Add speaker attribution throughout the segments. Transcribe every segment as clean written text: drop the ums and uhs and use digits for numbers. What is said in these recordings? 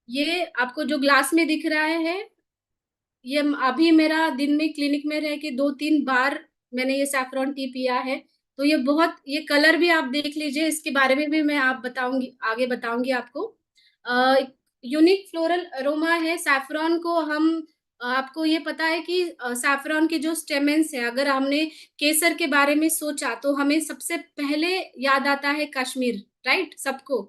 Speaker 1: ये आपको जो ग्लास में दिख रहा है, ये अभी मेरा दिन में क्लिनिक में रह के 2-3 बार मैंने ये सैफरॉन टी पिया है। तो ये बहुत, ये कलर भी आप देख लीजिए, इसके बारे में भी मैं आप बताऊंगी, आगे बताऊंगी आपको। यूनिक फ्लोरल अरोमा है सैफरॉन को हम, आपको ये पता है कि सैफरॉन के जो स्टेमेंस है, अगर हमने केसर के बारे में सोचा तो हमें सबसे पहले याद आता है कश्मीर, राइट, सबको।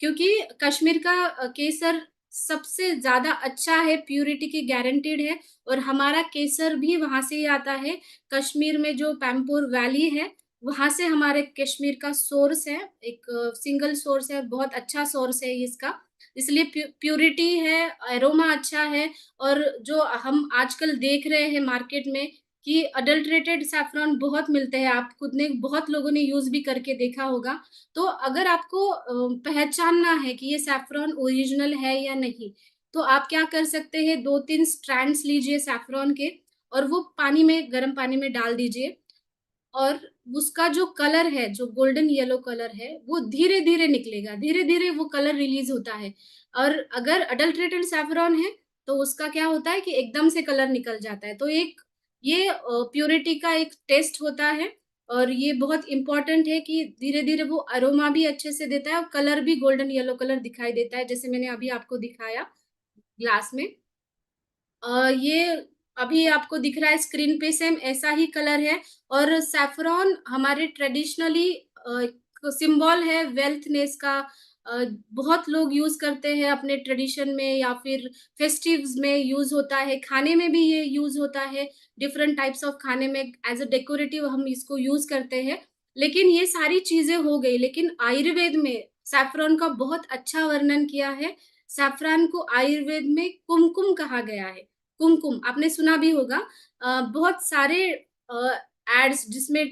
Speaker 1: क्योंकि कश्मीर का केसर सबसे ज्यादा अच्छा है, प्यूरिटी की गारंटीड है। और हमारा केसर भी वहां से ही आता है। कश्मीर में जो पैम्पोर वैली है, वहां से हमारे कश्मीर का सोर्स है, एक सिंगल सोर्स है, बहुत अच्छा सोर्स है इसका। इसलिए प्यूरिटी है, एरोमा अच्छा है। और जो हम आजकल देख रहे हैं मार्केट में कि अडल्ट्रेटेड सैफरॉन बहुत मिलते हैं, आप खुद ने, बहुत लोगों ने यूज भी करके देखा होगा। तो अगर आपको पहचानना है कि ये सैफरॉन ओरिजिनल है या नहीं, तो आप क्या कर सकते हैं, 2-3 स्ट्रैंड्स लीजिए सैफरॉन के, और वो पानी में, गर्म पानी में डाल दीजिए। और उसका जो कलर है, जो गोल्डन येलो कलर है, वो धीरे धीरे निकलेगा, धीरे धीरे वो कलर रिलीज होता है। और अगर अडल्ट्रेटेड सैफरॉन है, तो उसका क्या होता है कि एकदम से कलर निकल जाता है। तो एक ये प्योरिटी का एक टेस्ट होता है। और ये बहुत इंपॉर्टेंट है कि धीरे धीरे वो अरोमा भी अच्छे से देता है, और कलर भी गोल्डन येलो कलर दिखाई देता है, जैसे मैंने अभी आपको दिखाया ग्लास में। ये अभी आपको दिख रहा है स्क्रीन पे, सेम ऐसा ही कलर है। और सैफरॉन हमारे ट्रेडिशनली सिंबल है वेल्थनेस का। बहुत लोग यूज करते हैं अपने ट्रेडिशन में, या फिर फेस्टिव्स में यूज होता है, खाने में भी ये यूज होता है। डिफरेंट टाइप्स ऑफ खाने में एज अ डेकोरेटिव हम इसको यूज करते हैं। लेकिन ये सारी चीजें हो गई, लेकिन आयुर्वेद में सैफरॉन का बहुत अच्छा वर्णन किया है। सैफरॉन को आयुर्वेद में कुमकुम कहा गया है। कुमकुम आपने सुना भी होगा। बहुत सारे एड्स जिसमें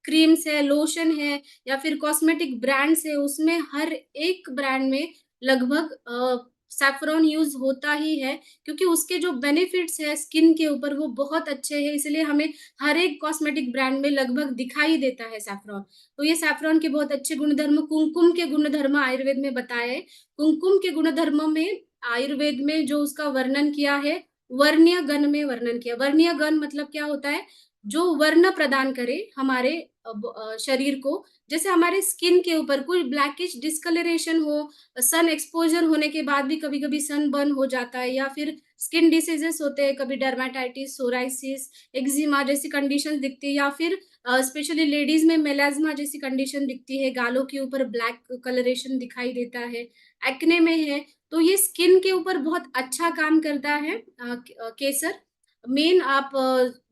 Speaker 1: क्रीम्स है, लोशन है, या फिर कॉस्मेटिक ब्रांड्स है, उसमें हर एक ब्रांड में लगभग सैफरॉन यूज होता ही है। क्योंकि उसके जो बेनिफिट्स है स्किन के ऊपर वो बहुत अच्छे हैं, इसलिए हमें हर एक कॉस्मेटिक ब्रांड में लगभग दिखाई देता है सैफरॉन। तो ये सैफरॉन के बहुत अच्छे गुणधर्म, कुमकुम के गुणधर्म आयुर्वेद में बताए हैं। कुमकुम के गुणधर्म में आयुर्वेद में जो उसका वर्णन किया है, वर्णीय गण में वर्णन किया। वर्णीय गण मतलब क्या होता है, जो वर्ण प्रदान करे हमारे शरीर को। जैसे हमारे स्किन के ऊपर कोई ब्लैकिश डिस्कलरेशन हो, सन एक्सपोजर होने के बाद भी कभी कभी सन बर्न हो जाता है, या फिर स्किन डिसीजेस होते हैं, कभी डर्माटाइटिस, सोराइसिस, एक्जिमा जैसी कंडीशन दिखती है, या फिर स्पेशली लेडीज में मेलाज्मा जैसी कंडीशन दिखती है, गालों के ऊपर ब्लैक कलरेशन दिखाई देता है, एक्ने में है। तो ये स्किन के ऊपर बहुत अच्छा काम करता है केसर। मेन आप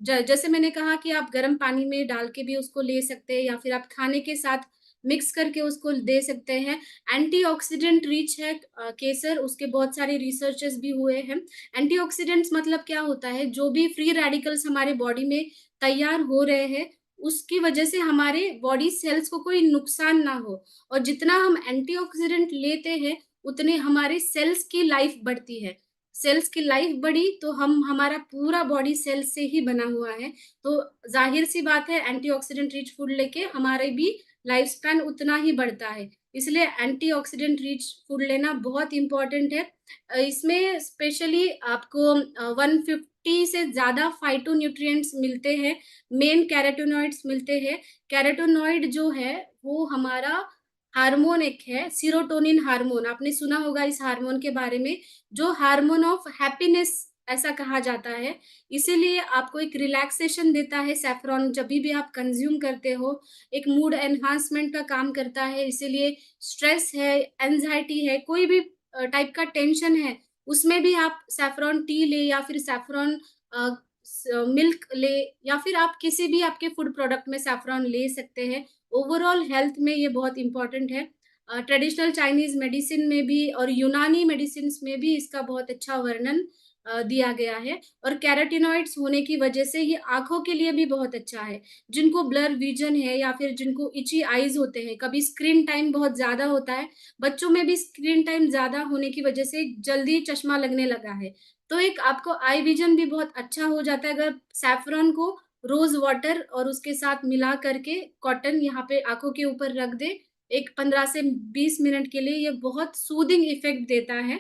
Speaker 1: जैसे मैंने कहा कि आप गर्म पानी में डाल के भी उसको ले सकते हैं, या फिर आप खाने के साथ मिक्स करके उसको दे सकते हैं। एंटीऑक्सीडेंट रिच है केसर, उसके बहुत सारे रिसर्चेस भी हुए हैं। एंटीऑक्सीडेंट्स मतलब क्या होता है, जो भी फ्री रेडिकल्स हमारे बॉडी में तैयार हो रहे हैं, उसकी वजह से हमारे बॉडी सेल्स को कोई नुकसान ना हो। और जितना हम एंटीऑक्सीडेंट लेते हैं, उतने हमारे सेल्स की लाइफ बढ़ती है। सेल्स की लाइफ बढ़ी तो हम, हमारा पूरा बॉडी सेल्स से ही बना हुआ है। तो जाहिर सी बात है, एंटीऑक्सीडेंट रिच फूड लेके हमारे भी लाइफ स्पैन उतना ही बढ़ता है। इसलिए एंटीऑक्सीडेंट रिच फूड लेना बहुत इंपॉर्टेंट है। इसमें स्पेशली आपको 150 से ज्यादा फाइटो न्यूट्रिएंट्स मिलते हैं। मेन कैरोटीनॉइड्स मिलते हैं। कैरोटीनॉइड जो है वो हमारा हार्मोन एक है, सीरोटोनिन हार्मोन, आपने सुना होगा इस हार्मोन के बारे में, जो हार्मोन ऑफ हैप्पीनेस ऐसा कहा जाता है। इसीलिए आपको एक रिलैक्सेशन देता है सैफरॉन, जब भी आप कंज्यूम करते हो, एक मूड एनहांसमेंट का काम करता है। इसीलिए स्ट्रेस है, एंजाइटी है, कोई भी टाइप का टेंशन है, उसमें भी आप सैफरॉन टी ले, या फिर सैफरॉन मिल्क ले, या फिर आप किसी भी आपके फूड प्रोडक्ट में सैफरॉन ले सकते हैं। ओवरऑल हेल्थ में ये बहुत इंपॉर्टेंट है। ट्रेडिशनल चाइनीज मेडिसिन में भी और यूनानी मेडिसिन में भी इसका बहुत अच्छा वर्णन दिया गया है। और कैरोटीनॉइड्स होने की वजह से ये आंखों के लिए भी बहुत अच्छा है। जिनको ब्लर विजन है, या फिर जिनको इची आईज होते हैं, कभी स्क्रीन टाइम बहुत ज्यादा होता है, बच्चों में भी स्क्रीन टाइम ज्यादा होने की वजह से जल्दी चश्मा लगने लगा है। तो एक आपको आई विजन भी बहुत अच्छा हो जाता है अगर सैफरॉन को रोज वाटर और उसके साथ मिला करके कॉटन यहाँ पे आंखों के ऊपर रख दे, एक 15 से 20 मिनट के लिए, ये बहुत सूदिंग इफेक्ट देता है।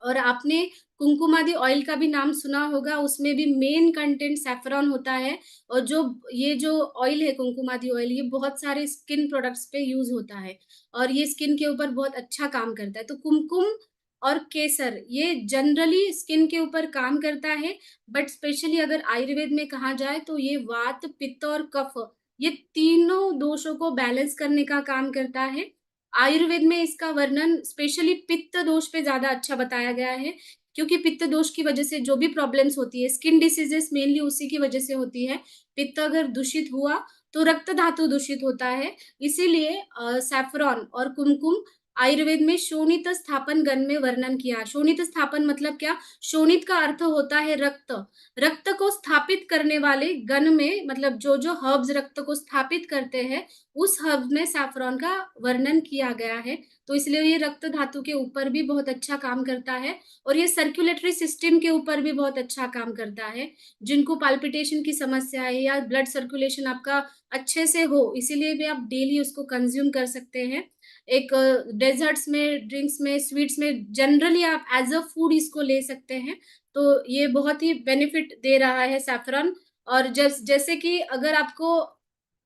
Speaker 1: और आपने कुमकुमादी ऑयल का भी नाम सुना होगा, उसमें भी मेन कंटेंट सैफरॉन होता है। और जो ऑयल है कुमकुमादी ऑयल, ये बहुत सारे स्किन प्रोडक्ट्स पे यूज होता है और ये स्किन के ऊपर बहुत अच्छा काम करता है। तो कुमकुम और केसर ये जनरली स्किन के ऊपर काम करता है, बट स्पेशली अगर आयुर्वेद में कहा जाए तो ये वात, पित्त और कफ, ये तीनों दोषों को बैलेंस करने का काम करता है। आयुर्वेद में इसका वर्णन स्पेशली पित्त दोष पे ज़्यादा अच्छा बताया गया है, क्योंकि पित्त दोष की वजह से जो भी प्रॉब्लम्स होती है, स्किन डिसीजेस मेनली उसी की वजह से होती है। पित्त अगर दूषित हुआ, तो रक्त धातु दूषित होता है। इसीलिए सैफ़्रॉन और कुमकुम आयुर्वेद में शोणित स्थापन गण में वर्णन किया। शोणित स्थापन मतलब क्या? शोणित का अर्थ होता है रक्त। रक्त को स्थापित करने वाले गण में, मतलब जो-जो हर्ब्स रक्त को स्थापित करते हैं, उस हर्ब में सैफ़्रॉन का वर्णन किया गया है। तो इसलिए ये रक्त धातु के ऊपर भी बहुत अच्छा काम करता है और ये सर्कुलेटरी सिस्टम के ऊपर भी बहुत अच्छा काम करता है। जिनको पाल्पिटेशन की समस्या है या ब्लड सर्कुलेशन आपका अच्छे से हो, इसीलिए भी आप डेली उसको कंज़्यूम कर सकते हैं। एक डेज़र्ट्स में, ड्रिंक्स में, स्वीट्स में जनरली आप एज़ अ फूड इसको ले सकते हैं। तो ये बहुत ही बेनिफिट दे रहा है सैफ़्रॉन। और जैसे कि अगर आपको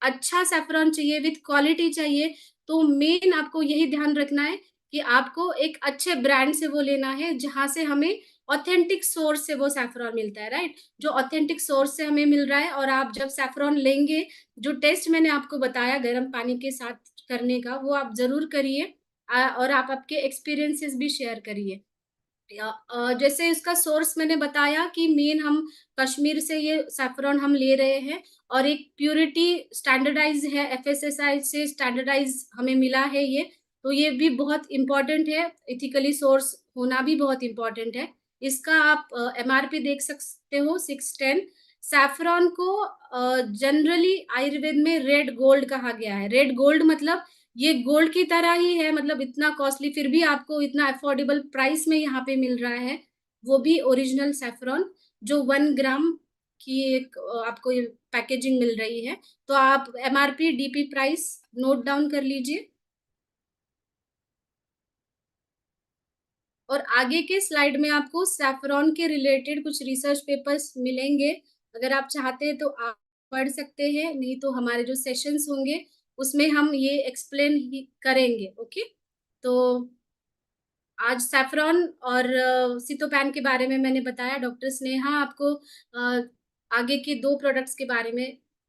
Speaker 1: अच्छा सैफ़्रॉन चाहिए विथ क्वालिटी चाहिए, तो मेन आपको यही ध्यान रखना है कि आपको एक अच्छे ब्रांड से वो लेना है, जहाँ से हमें ऑथेंटिक सोर्स से वो सैफ़्रॉन मिलता है, राइट? जो ऑथेंटिक सोर्स से हमें मिल रहा है, और आप जब सैफ़्रॉन लेंगे, जो टेस्ट मैंने आपको बताया गर्म पानी के साथ करने का, वो आप ज़रूर करिए। और आप आपके एक्सपीरियंसेस भी शेयर करिए। जैसे इसका सोर्स मैंने बताया कि मेन हम कश्मीर से ये सैफ़्रॉन हम ले रहे हैं और एक प्यूरिटी स्टैंडर्डाइज़ है, एफएसएसआई से स्टैंडर्डाइज़ हमें मिला है ये, तो ये भी बहुत इम्पोर्टेंट है, एथिकली सोर्स होना भी बहुत इम्पोर्टेंट है। इसका आप एमआरपी देख सकते हो 610। सैफ़्रॉन को जनरली आयुर्वेद में रेड गोल्ड कहा गया है। रेड गोल्ड मतलब ये गोल्ड की तरह ही है, मतलब इतना कॉस्टली, फिर भी आपको इतना अफोर्डेबल प्राइस में यहाँ पे मिल रहा है। वो भी ओरिजिनल सैफ़्रॉन, जो 1 ग्राम की एक आपको ये पैकेजिंग मिल रही है। तो आप MRP, DP price note down कर लीजिए। और आगे के स्लाइड में आपको सैफ़्रॉन के रिलेटेड कुछ रिसर्च पेपर्स मिलेंगे। अगर आप चाहते हैं तो आप पढ़ सकते हैं, नहीं तो हमारे जो सेशंस होंगे, उसमें हम ये एक्सप्लेन ही करेंगे, ओके? तो आज सैफ़्रॉन और सितोपैन के बारे में मैंने बताया। डॉक्टर स्नेहा आपको आगे के 2 प्रोडक्ट्स के बारे में